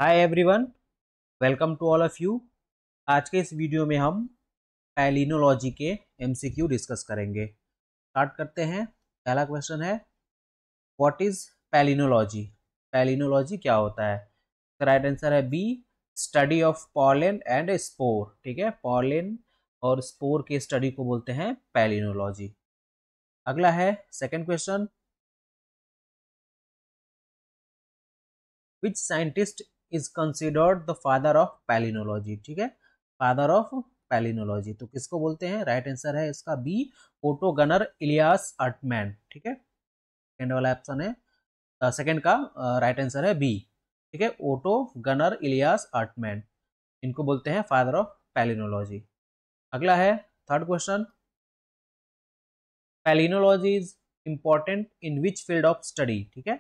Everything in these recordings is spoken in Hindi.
Hi everyone, welcome to all of you. आज के इस वीडियो में हम पैलिनोलॉजी के एमसीक्यू डिस्कस करेंगे। स्टार्ट करते हैं। पहला क्वेश्चन है, व्हाट इज पैलिनोलॉजी? पैलिनोलॉजी क्या होता है? इसका राइट आंसर है B, study of pollen and spore. ठीक है, पॉलन और स्पोर के स्टडी को बोलते हैं पैलिनोलॉजी। अगला है second question, which scientist is considered the father of palynology? ठीक है, फादर ऑफ पैलिनोलॉजी तो किसको बोलते हैं? राइट आंसर है इसका बी, ओटो गनर इलियास अर्टमैन। ठीक है, सेकंड वाला ऑप्शन है, सेकंड का राइट आंसर है बी। ठीक है, ओटो गनर इलियास अर्टमैन, इनको बोलते हैं फादर ऑफ पैलिनोलॉजी। अगला है third question, palynology is important in which field of study? ठीक है,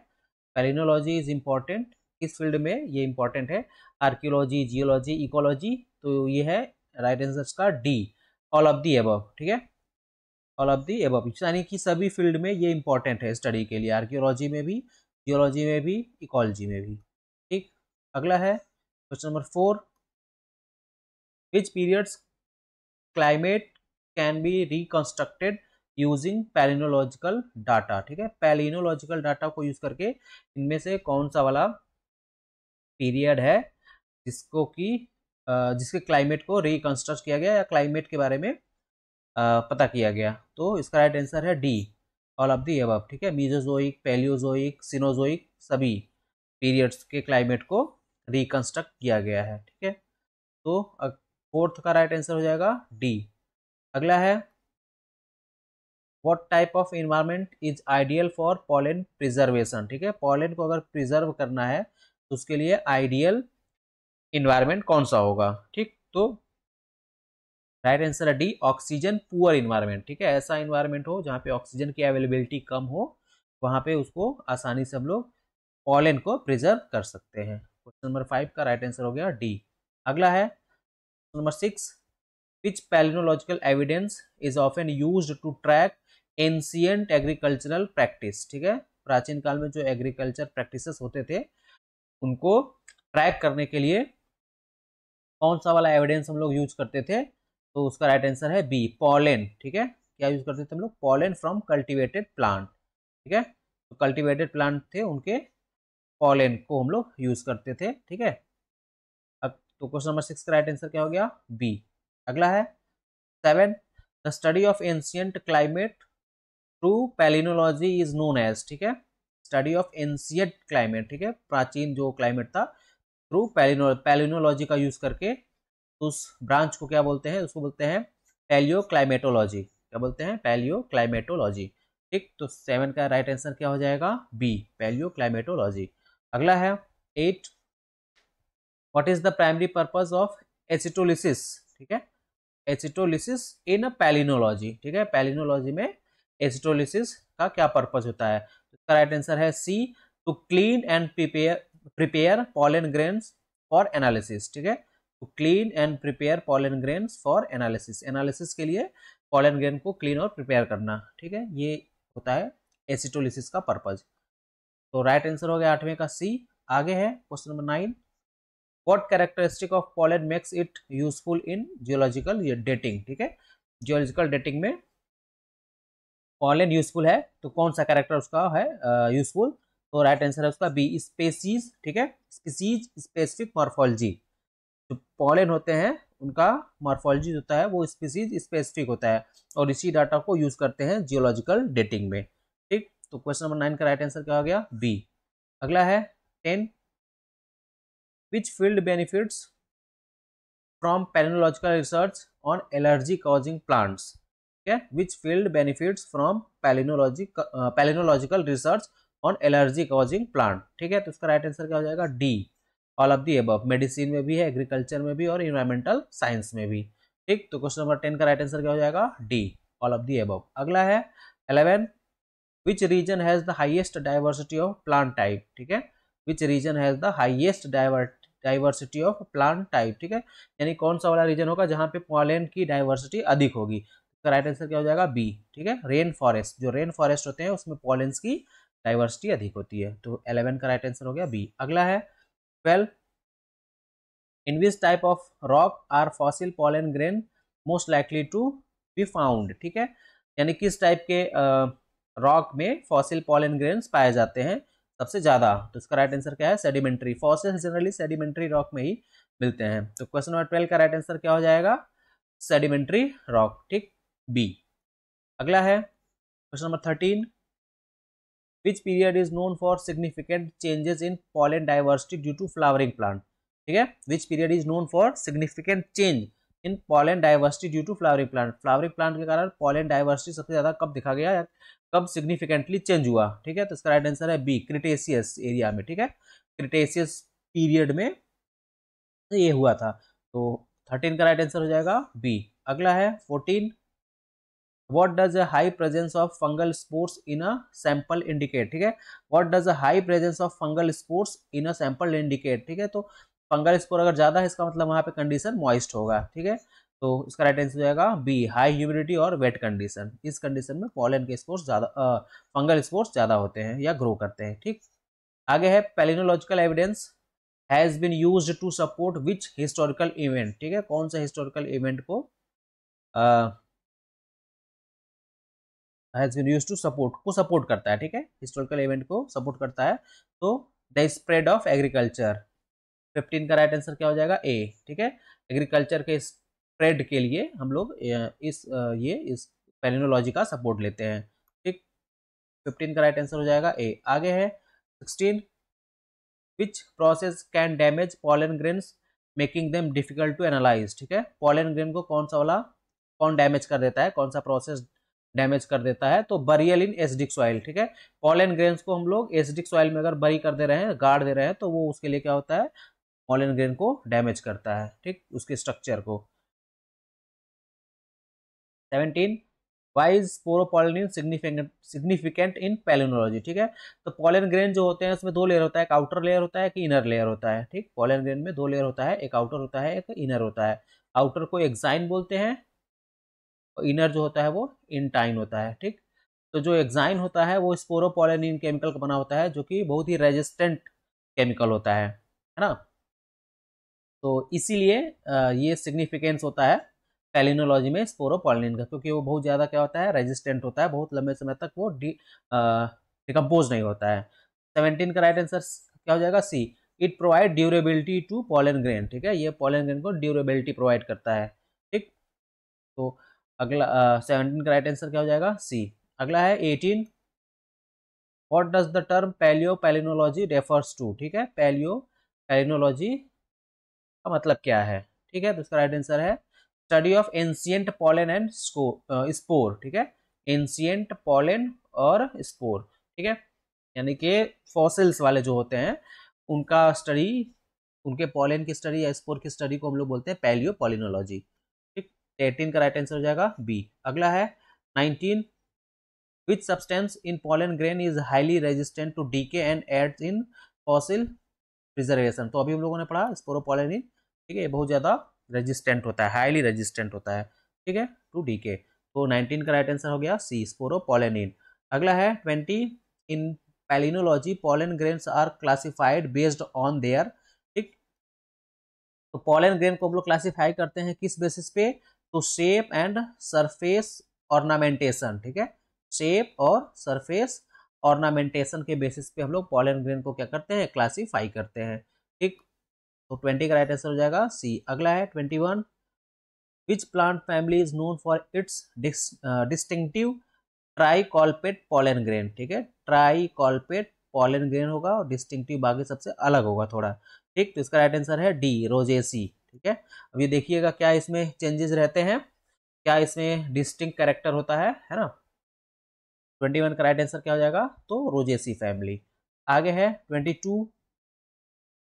पैलिनोलॉजी इज इंपॉर्टेंट किस फील्ड में ये इंपॉर्टेंट है? Archaeology, geology, ecology. तो ये है राइट आंसर का D, all of the above. ठीक है, ऑल ऑफ दी अबव, यानी कि सभी फील्ड में ये इंपॉर्टेंट है स्टडी के लिए, आर्कियोलॉजी में भी, जियोलॉजी में भी, इकोलॉजी में भी। ठीक, अगला है question number 4, which periods climate can be reconstructed using palynological data? ठीक है, पैलिनोलॉजिकल डाटा को यूज करके इनमें से कौन सा वाला पीरियड है जिसको कि जिसके क्लाइमेट को रिकंस्ट्रक्ट किया गया या क्लाइमेट के बारे में पता किया गया? तो इसका राइट आंसर है D, all of the above. ठीक है, मीजोजोइक, पैलियोजोइक, सिनोजोइक, सभी पीरियड्स के क्लाइमेट को रिकंस्ट्रक्ट किया गया है। ठीक है, तो फोर्थ का राइट आंसर हो जाएगा डी। अगला है, what type of environment is ideal for pollen preservation? ठीक है, पॉलन को अगर प्रिजर्व करना है तो उसके लिए आइडियल इन्वायरमेंट कौन सा होगा? ठीक, तो राइट आंसर है डी, ऑक्सीजन पुअर इन्वायरमेंट। ठीक है, ऐसा इन्वायरमेंट हो जहाँ पे ऑक्सीजन की अवेलेबिलिटी कम हो, वहाँ पे उसको आसानी से हम लोग पॉलन को प्रिजर्व कर सकते हैं। क्वेश्चन नंबर 5 का राइट आंसर हो गया डी। अगला है number 6, which palynological evidence is often used to track ancient agricultural practice? ठीक है, प्राचीन काल में जो एग्रीकल्चर प्रैक्टिसेस होते थे उनको ट्रैक करने के लिए कौन सा वाला एविडेंस हम लोग यूज करते थे? तो उसका राइट आंसर है बी, पॉलन। ठीक है, क्या यूज करते थे हम लोग? Pollen from cultivated plant. ठीक है, तो कल्टिवेटेड प्लांट थे उनके पॉलन को हम लोग यूज करते थे। ठीक है, अब तो क्वेश्चन नंबर 6 का राइट आंसर क्या हो गया? बी। अगला है 7, the study of ancient climate through palynology is known as? ठीक है, स्टडी ऑफ एंशिएंट क्लाइमेट, ठीक है, प्राचीन जो क्लाइमेट था, थ्रू पैलिनोलॉजी का यूज करके उस ब्रांच को क्या बोलते हैं? उसको बोलते हैं पैलियो क्लाइमेटोलॉजी। क्या बोलते हैं? Palaeoclimatology. ठीक, तो 7 का राइट आंसर क्या हो जाएगा? B, palaeoclimatology. अगला है 8, what is the primary purpose of acetolysis? ठीक है, एसिटोलिसिस इन पैलिनोलॉजी। ठीक है, पैलिनोलॉजी में एसिटोलिसिस का क्या पर्पस होता है? इसका राइट आंसर है C, to clean and prepare pollen grains for analysis. ठीक है, to clean and prepare pollen grains for analysis, analysis के लिए पॉलन ग्रेन को क्लीन और प्रिपेयर करना। ठीक है, ये होता है एसिटोलिसिस का पर्पज। तो राइट आंसर हो गया 8वें का सी। आगे है question number 9, what characteristic of pollen makes it useful in geological dating? ठीक है, जियोलॉजिकल डेटिंग में पॉलन यूजफुल है तो कौन सा कैरेक्टर उसका है यूजफुल? तो राइट आंसर है उसका बी, स्पेसीज। ठीक है, स्पीसीज स्पेसिफिक मॉर्फोलॉजी, जो पॉलन होते हैं उनका मॉर्फोलॉजी होता है वो स्पीसीज स्पेसिफिक होता है, और इसी डाटा को यूज करते हैं जियोलॉजिकल डेटिंग में। ठीक, तो क्वेश्चन नंबर 9 का राइट आंसर क्या हो गया? बी। अगला है 10, which field benefits from palynological research on allergy causing plants? ठीक है, which field benefits from palynological research on allergy causing plant? ठीक है, तो इसका राइट आंसर क्या हो जाएगा? D, all of the above. Medicine में भी है, एग्रीकल्चर में भी, और इन्वायरमेंटल साइंस में भी। ठीक, तो क्वेश्चन नंबर 10 का राइट आंसर क्या हो जाएगा? D, all of the above. अगला है 11, which region has the highest diversity of plant type? ठीक है, which region has the highest diversity of plant type? ठीक है, यानी कौन सा वाला रीजन होगा जहाँ पे पॉलन की डाइवर्सिटी अधिक होगी? इसका राइट आंसर क्या हो जाएगा? बी। ठीक है, रेन फॉरेस्ट, जो रेन फॉरेस्ट होते हैं उसमें पॉलेंस की डाइवर्सिटी अधिक होती है, तो 11 का राइट आंसर हो गया बी। अगला है 12, in which type of rock are fossil pollen grain most likely to be found, ठीक है, यानी किस टाइप के रॉक में फॉसिल पॉलन ग्रेन्स पाए जाते हैं सबसे ज्यादा। तो इसका राइट आंसर क्या है, sedimentary. Fossil generally sedimentary rock में ही मिलते हैं। तो क्वेश्चन नंबर 12 का राइट आंसर क्या हो जाएगा, सेडिमेंट्री रॉक, ठीक, बी। अगला है question number 13, which period is known for significant changes in pollen diversity due to flowering plant, ठीक है, which period is known for significant change in pollen diversity due to flowering plant. Flowering plant के कारण पॉलन डाइवर्सिटी सबसे ज्यादा कब दिखा गया या कब सिग्निफिकेंटली चेंज हुआ, ठीक है, तो इसका राइट आंसर है बी, क्रिटेशियस एरिया में, ठीक है, क्रिटेशियस पीरियड में ये हुआ था। तो 13 का राइट आंसर हो जाएगा बी। अगला है 14, what does a high presence of fungal spores in a sample indicate, ठीक है, what does a high presence of fungal spores in a sample indicate, ठीक है, तो फंगल स्पोर अगर ज्यादा है इसका मतलब वहां पे कंडीशन मॉइस्ट होगा, ठीक है, तो इसका राइट आंसर हो जाएगा बी, हाई ह्यूमिडिटी और वेट कंडीशन। इस कंडीशन में पॉलन के स्पोर्स ज्यादा, फंगल स्पोर्स ज्यादा होते हैं या ग्रो करते हैं, ठीक। आगे है palynological evidence has been used to support which historical event, ठीक है, कौन सा हिस्टोरिकल इवेंट को has been used to support करता है, ठीक है, हिस्टोरिकल इवेंट को सपोर्ट करता है। तो द स्प्रेड ऑफ एग्रीकल्चर, 15 का राइट आंसर क्या हो जाएगा, ए, ठीक है, एग्रीकल्चर के स्प्रेड के लिए हम लोग इस पेलिनोलॉजी का सपोर्ट लेते हैं, ठीक, 15 का राइट आंसर हो जाएगा ए। आगे है 16, which process can damage pollen grains making them difficult to analyse, ठीक है, पॉलन ग्रेन को कौन डैमेज कर देता है, कौन सा प्रोसेस डैमेज कर देता है, तो बरियल इन एसिडिक सॉइल, ठीक है, पॉलन ग्रेन्स को हम लोग एसिडिक सॉइल में अगर बरी कर दे रहे हैं, गाड़ दे रहे हैं, तो वो उसके लिए क्या होता है, पॉलन ग्रेन को डैमेज करता है, ठीक, उसके स्ट्रक्चर को। 17, why is sporopollenin significant in palynology, ठीक है, तो पॉलन ग्रेन जो होते हैं उसमें दो लेयर होता है, एक आउटर लेयर होता है, एक इनर लेयर होता है, ठीक, पॉलन ग्रेन में दो लेयर होता है, एक आउटर होता है, एक इनर होता है। आउटर को एक्साइन बोलते हैं और इनर जो होता है वो इंटाइन होता है, ठीक, तो जो एक्साइन होता है वो स्पोरोपोलिन केमिकल का बना होता है, जो कि बहुत ही रेजिस्टेंट केमिकल होता है ना, तो इसीलिए ये सिग्निफिकेंस होता है पैलिनोलॉजी में स्पोरोपोलिन का, क्योंकि वो बहुत ज़्यादा क्या होता है, रेजिस्टेंट होता है, बहुत लंबे समय तक वो डिकम्पोज नहीं होता है। 17 का राइट आंसर क्या हो जाएगा, C, it provide durability to pollen grain, ठीक है, ये पॉलन ग्रेन को ड्यूरेबिलिटी प्रोवाइड करता है, ठीक, तो अगला 17 का राइट आंसर क्या हो जाएगा, सी। अगला है 18, what does the term paleo palynology refers to, ठीक है, पैलियो पैलिनोलॉजी का मतलब क्या है, ठीक है, तो इसका राइट आंसर है study of ancient pollen and spore, ठीक है, एंशिएंट पॉलन और स्पोर, ठीक है, यानी कि फॉसिल्स वाले जो होते हैं उनका स्टडी, उनके पॉलन की स्टडी या स्पोर की स्टडी को हम लोग बोलते हैं पैलियो पॉलिनोलॉजी, ठीक। 18 का राइट आंसर हो जाएगा बी। अगला है 19, which substance in pollen grain is highly resistant to decay and aids in fossil preservation, तो अभी हम लोगों ने पढ़ा स्पोरोपोलिन, ठीक है, ये बहुत ज़्यादा रेजिस्टेंट होता है, हाईली रेजिस्टेंट होता है, ठीक है, टू डीके, तो 19 का राइट आंसर हो गया सी, स्पोरोपोलिन। अगला है 20, in palynology pollen grains are classified based on their, ठीक, तो पॉलन ग्रेन को हम लोग क्लासिफाई करते हैं किस बेसिस पे, तो शेप एंड सरफेस ऑर्नामेंटेशन, ठीक है, शेप और सरफेस ऑर्नामेंटेशन के बेसिस पे हम लोग पॉलन ग्रेन को क्या करते हैं, क्लासीफाई करते हैं, ठीक, तो 20 का राइट आंसर हो जाएगा सी। अगला है 21, which plant family is known for its distinctive tricolpate pollen grain, ठीक है, ट्राइकॉल्पेट पॉलन ग्रेन होगा और डिस्टिंक्टिव बाकी सबसे अलग होगा थोड़ा, ठीक, तो इसका राइट आंसर है डी, रोजेसी, ठीक है। अब ये देखिएगा क्या इसमें चेंजेस रहते हैं, क्या इसमें डिस्टिंक्ट कैरेक्टर होता है ना। 21 का राइट आंसर क्या हो जाएगा, तो रोजेसी फैमिली। आगे है 22,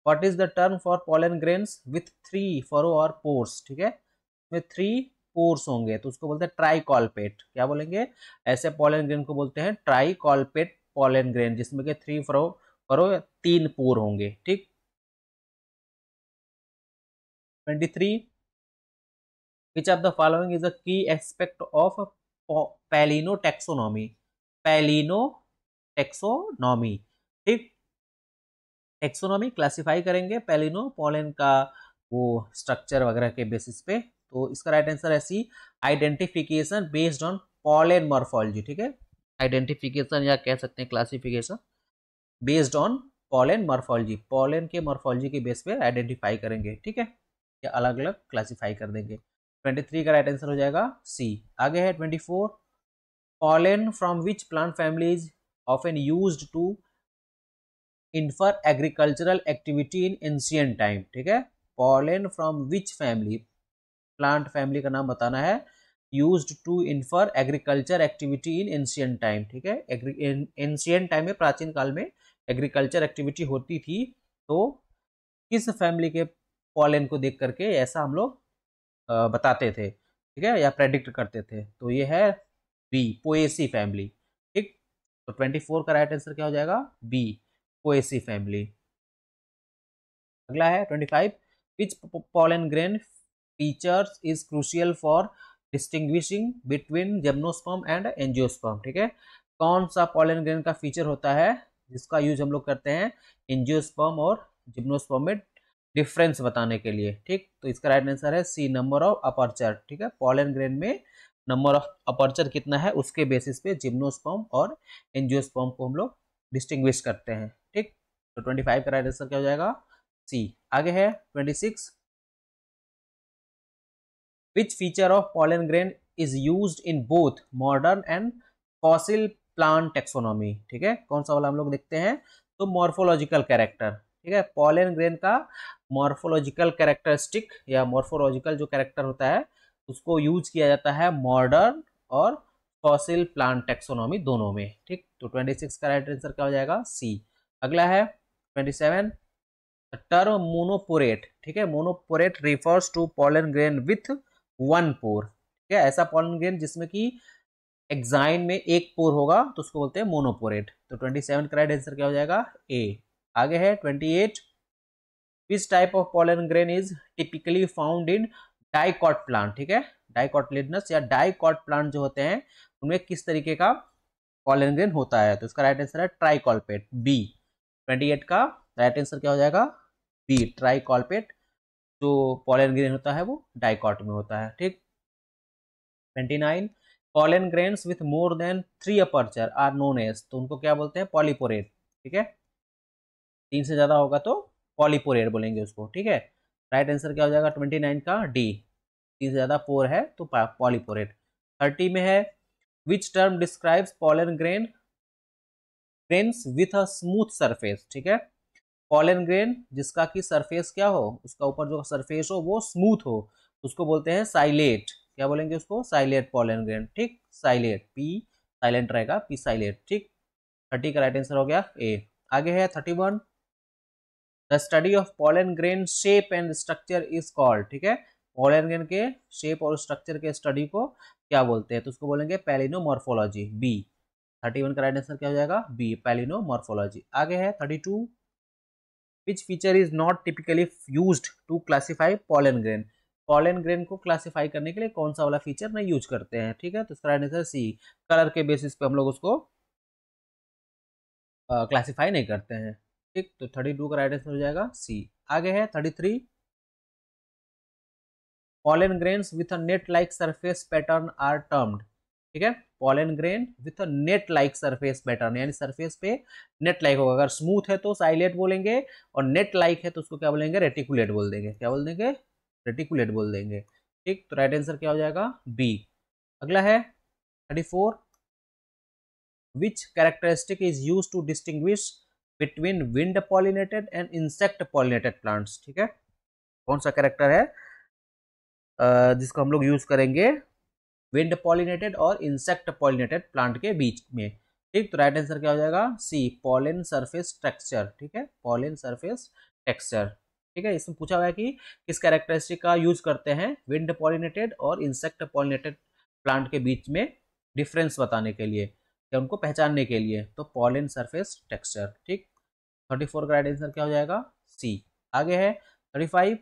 what is the term for pollen grains with 3 furrow और पोर्स, ठीक है, इसमें 3 पोर्स होंगे तो उसको बोलते हैं ट्राइकॉल्पेट, क्या बोलेंगे, ऐसे पॉलन ग्रेन को बोलते हैं ट्राइकॉल्पेट पॉलन ग्रेन, जिसमें के 3 फरो 3 पोर होंगे, ठीक। 23, which of the following is a की एस्पेक्ट ऑफ पैलिनोटैक्सोनॉमी, पैलिनोटैक्सोनॉमी, ठीक, टेक्सोनॉमी क्लासिफाई करेंगे पैलिनो पॉलन का वो स्ट्रक्चर वगैरह के बेसिस पे। तो इसका राइट आंसर है C, identification based on pollen morphology. ठीक है, आइडेंटिफिकेशन या कह सकते हैं classification based on pollen morphology, pollen के मॉर्फोलॉजी के बेस पे आइडेंटिफाई करेंगे। ठीक है, या अलग अलग क्लासिफाई कर देंगे। 23 का राइट आंसर हो जाएगा सी। आगे है 24, pollen from which plant family is often used to infer agricultural activity in ancient time. ठीक है, pollen from which family, plant family का नाम बताना है, used to infer agriculture activity in ancient time. ठीक है, एंशिएंट टाइम में, प्राचीन काल में एग्रीकल्चर एक्टिविटी होती थी, तो किस फैमिली के पॉलन को देख करके ऐसा हम लोग बताते थे, ठीक है, या प्रेडिक्ट करते थे। तो ये है बी, पोएसी फैमिली। ठीक, तो 24 का राइट आंसर क्या हो जाएगा, बी, पोएसी फैमिली। अगला है 25, which pollen grain features is crucial for distinguishing between gymnosperm and angiosperm. ठीक है, कौन सा पॉलन ग्रेन का फीचर होता है जिसका यूज हम लोग करते हैं एंजियोस्पर्म और जिम्नोस्पर्म में डिफरेंस बताने के लिए। ठीक, तो इसका राइट आंसर है सी, नंबर ऑफ अपर्चर। ठीक है, पॉलन ग्रेन में नंबर ऑफ अपर्चर कितना है उसके बेसिस पे जिम्नोस्पर्म और एंजियोस्पर्म को हम लोग डिस्टिंग्विश करते हैं। ठीक, तो 25 का राइट आंसर क्या हो जाएगा, सी। आगे है 26, which feature of pollen grain is used in both modern and fossil plant taxonomy। ठीक है, कौन सा वाला हम लोग देखते हैं, तो मॉर्फोलॉजिकल कैरेक्टर। ठीक है, पॉलन ग्रेन का मॉर्फोलॉजिकल कैरेक्टरिस्टिक या मॉर्फोलॉजिकल जो कैरेक्टर होता है उसको यूज किया जाता है मॉडर्न और फॉसिल प्लांट टेक्सोनॉमी दोनों में। ठीक, तो 26 का राइट आंसर क्या हो जाएगा, सी। अगला है 27, टर्म मोनोपोरेट। ठीक है, monoporate refers to pollen grain with one pore. ठीक है, ऐसा पॉलन ग्रेन जिसमें कि एक्साइन में एक पोर होगा तो उसको बोलते हैं मोनोपोरेट। तो 27 का राइट आंसर क्या हो जाएगा, ए। आगे है 28, विच type of pollen grain is typically found in dicot plant. ठीक है, डाइकॉटिलिडनस या डाइकॉट प्लांट जो होते हैं उनमें किस तरीके का पॉलन ग्रेन होता है, तो इसका राइट आंसर है ट्राइकॉल्पेट, बी। 28 का राइट आंसर क्या हो जाएगा, बी, ट्राइकॉल्पेट। जो पॉलन ग्रेन होता है वो डाइकॉट में होता है। ठीक, 29, pollen grains with more than 3 aperture are known as, तो उनको क्या बोलते हैं, पॉलीपोरेट। ठीक है, 3 से ज्यादा होगा तो पॉलीपोरेट बोलेंगे उसको। ठीक है, राइट आंसर क्या हो जाएगा 29 का, डी, 3 से ज्यादा 4 है तो पॉलीपोरेट। 30 में है, which term describes pollen grains with a smooth surface. ठीक है, पॉलन ग्रेन जिसका की सरफेस क्या हो, उसका ऊपर जो सरफेस हो वो स्मूथ हो, उसको बोलते हैं साइलेट। क्या बोलेंगे उसको, साइलेट पॉलन ग्रेन। ठीक, साइलेट, पी साइलेंट रहेगा, पी साइलेट। ठीक, 30 का राइट आंसर हो गया ए। आगे है 31, the study of pollen grain shape and structure is called. ठीक है, पॉलन ग्रेन के शेप और स्ट्रक्चर के स्टडी को क्या बोलते हैं, तो उसको बोलेंगे पैलिनोमॉर्फोलॉजी, बी। 31 का राइट आंसर क्या हो जाएगा, बी, पैलिनोमॉर्फोलॉजी। आगे है 32, which feature is not typically used to classify pollen grain। pollen grain को क्लासिफाई करने के लिए कौन सा वाला फीचर नहीं यूज करते हैं। ठीक है, तो इसका राइट आंसर सी, कलर के बेसिस पे हम लोग उसको क्लासिफाई नहीं करते हैं। ठीक, तो 32 का राइट आंसर हो जाएगा सी। आगे है 33, pollen grains with a net like surface pattern are termed। ठीक है, pollen grain with a net like surface pattern, यानी सरफेस पे नेट लाइक होगा। अगर स्मूथ है तो साइलेट बोलेंगे और नेट लाइक है तो उसको क्या बोलेंगे, रेटिकुलेट बोल देंगे। क्या बोल देंगे, रेटिकुलेट बोल देंगे। ठीक, तो राइट आंसर क्या हो जाएगा, बी। अगला है 34, which characteristic is use to distinguish between wind pollinated and insect pollinated plants. ठीक है, कौन सा कैरेक्टर है जिसको हम लोग यूज करेंगे विंड पॉलिनेटेड और इंसेक्ट पॉलिनेटेड प्लांट के बीच में। ठीक, तो राइट आंसर क्या हो जाएगा, सी, पॉलन सरफेस टेक्सचर। ठीक है, पॉलन सरफेस टेक्सचर। ठीक है, इसमें पूछा हुआ है कि किस कैरेक्टरिस्टिक का यूज करते हैं विंड पॉलिनेटेड और इंसेक्ट पॉलिनेटेड प्लांट के बीच में डिफरेंस बताने के लिए या उनको पहचानने के लिए, तो पॉलन सरफेस टेक्सचर। ठीक, 34 का राइट आंसर क्या हो जाएगा, सी। आगे है 35,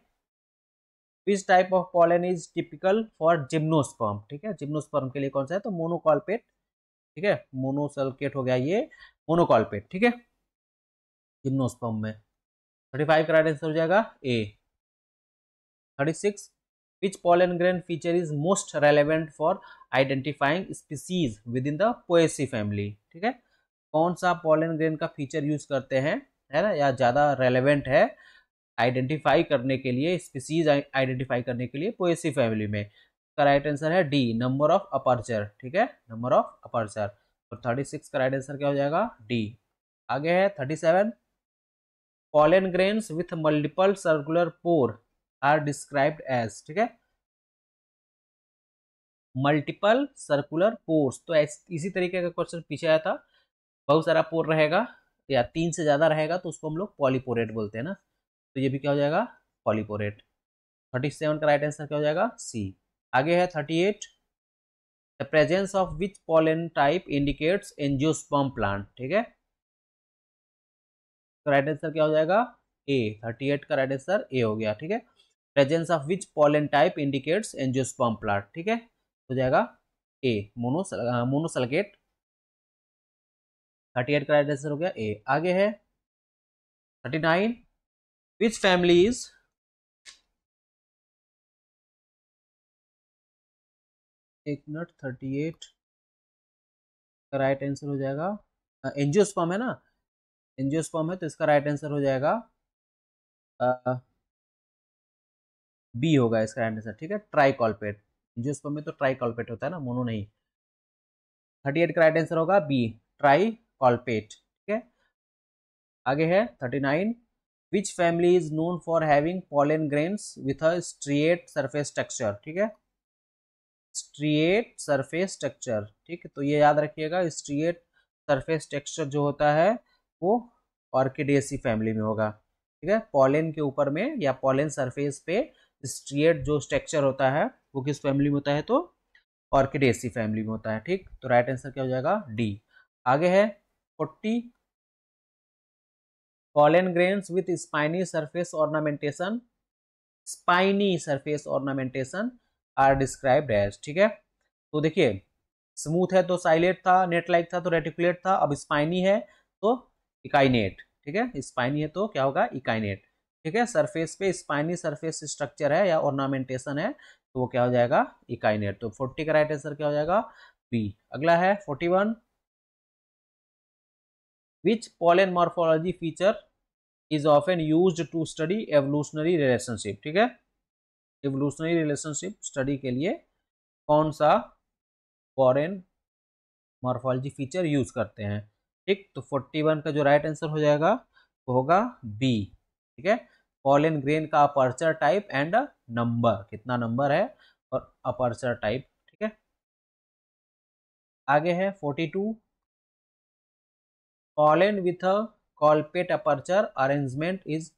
विच type of pollen is typical for gymnosperm. ठीक है, जिम्नोस्पर्म के लिए कौन सा है, तो मोनोकॉल्पेट। ठीक है, मोनोसल्केट हो गया ये, मोनोकॉल्पेट। ठीक है, जिम्नोस्पर्म में 35 का राइट आंसर हो जाएगा ए। 36 which pollen grain feature is most relevant for identifying species within the Poaceae family। ठीक है, कौन सा pollen grain का फीचर यूज करते हैं, है ना, या ज्यादा रेलेवेंट है आइडेंटिफाई करने के लिए, स्पीसीज आइडेंटिफाई करने के लिए पोएसी फैमिली में। इसका राइट आंसर है डी, नंबर ऑफ अपर्चर। ठीक है, नंबर ऑफ अपर्चर। तो 36 का राइट आंसर क्या हो जाएगा, डी। आगे है 37, pollen grains with multiple circular pore are described as। ठीक है, मल्टीपल सर्कुलर पोर्स, तो इसी तरीके का क्वेश्चन पीछे आया था, बहुत सारा पोर रहेगा या 3 से ज्यादा रहेगा तो उसको हम लोग पॉलीपोरेट बोलते हैं ना, तो ये भी क्या हो जाएगा, पॉलीपोरेट। 37 का राइट आंसर क्या हो जाएगा, सी। आगे है 38, the presence of which pollen type indicates angiosperm plant. ठीक है, तो राइट आंसर क्या हो जाएगा, ए। 38 का राइट आंसर ए हो गया। ठीक है, presence of which pollen type indicates angiosperm plant. ठीक है, हो जाएगा ए, मोनोसल्केट। 38 का राइट आंसर हो गया ए। आगे है 39, विच फैमिली इज, एक मिनट, 38 का राइट आंसर हो जाएगा, एंजियोस्पर्म है ना, एंजियोस्पर्म है तो इसका राइट आंसर हो जाएगा बी होगा इसका राइट आंसर। ठीक है, ट्राइकॉल्पेट, एंजियोस्पर्म में तो ट्राइकॉल्पेट होता है ना, मोनो नहीं। 38 का राइट आंसर होगा बी, ट्राइकॉल्पेट। ठीक है, आगे है 39, which family is known for having pollen grains with a striate surface texture. ठीक है, स्ट्रिएट सरफेस स्ट्रक्चर। ठीक है, तो ये याद रखिएगा, स्ट्रिएट सरफेस टेक्सचर जो होता है वो ऑर्किडेसी फैमिली में होगा। ठीक है, पॉलन के ऊपर में या पॉलन सरफेस पे स्ट्रिएट जो स्ट्रक्चर होता है वो किस फैमिली में होता है, तो ऑर्किडेसी फैमिली में होता है। ठीक, तो राइट आंसर क्या हो जाएगा, डी। आगे है 40, pollen grains with spiny surface ornamentation, spiny surface ornamentation are described as. ठीक है, तो देखिए, स्मूथ है तो साइलेट था, नेट लाइक था तो रेटिकुलेट था, अब स्पाइनी है तो इकाइनेट। ठीक है, स्पाइनी है तो क्या होगा, इकाइनेट। ठीक है, सरफेस पे स्पाइनी सरफेस स्ट्रक्चर है या ऑर्नामेंटेशन है तो वो क्या हो जाएगा, इकाइनेट। तो 40 का राइट आंसर क्या हो जाएगा, बी। अगला है 41, which pollen morphology feature is often used to study evolutionary relationship. ठीक है, एवोल्यूशनरी रिलेशनशिप स्टडी के लिए कौन सा पॉलन मॉर्फोलॉजी फीचर यूज करते हैं। ठीक, तो 41 का जो राइट आंसर हो जाएगा वो होगा बी। ठीक है, पॉलन ग्रेन का अपर्चर टाइप एंड नंबर, कितना नंबर है और अपर्चर टाइप। ठीक है, आगे है 42, pollen with a colpate aperture arrangement is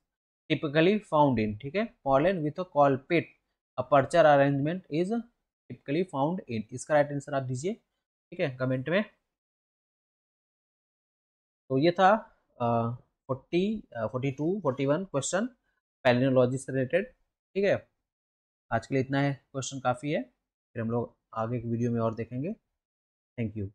typically found in. ठीक है, pollen with a colpate aperture arrangement is typically found in, इसका राइट आंसर आप दीजिए। ठीक है, कमेंट में। तो ये था 42 41 क्वेश्चन पैलिनोलॉजी से रिलेटेड। ठीक है, आज के लिए इतना है, क्वेश्चन काफ़ी है, फिर हम लोग आगे की वीडियो में और देखेंगे। Thank you.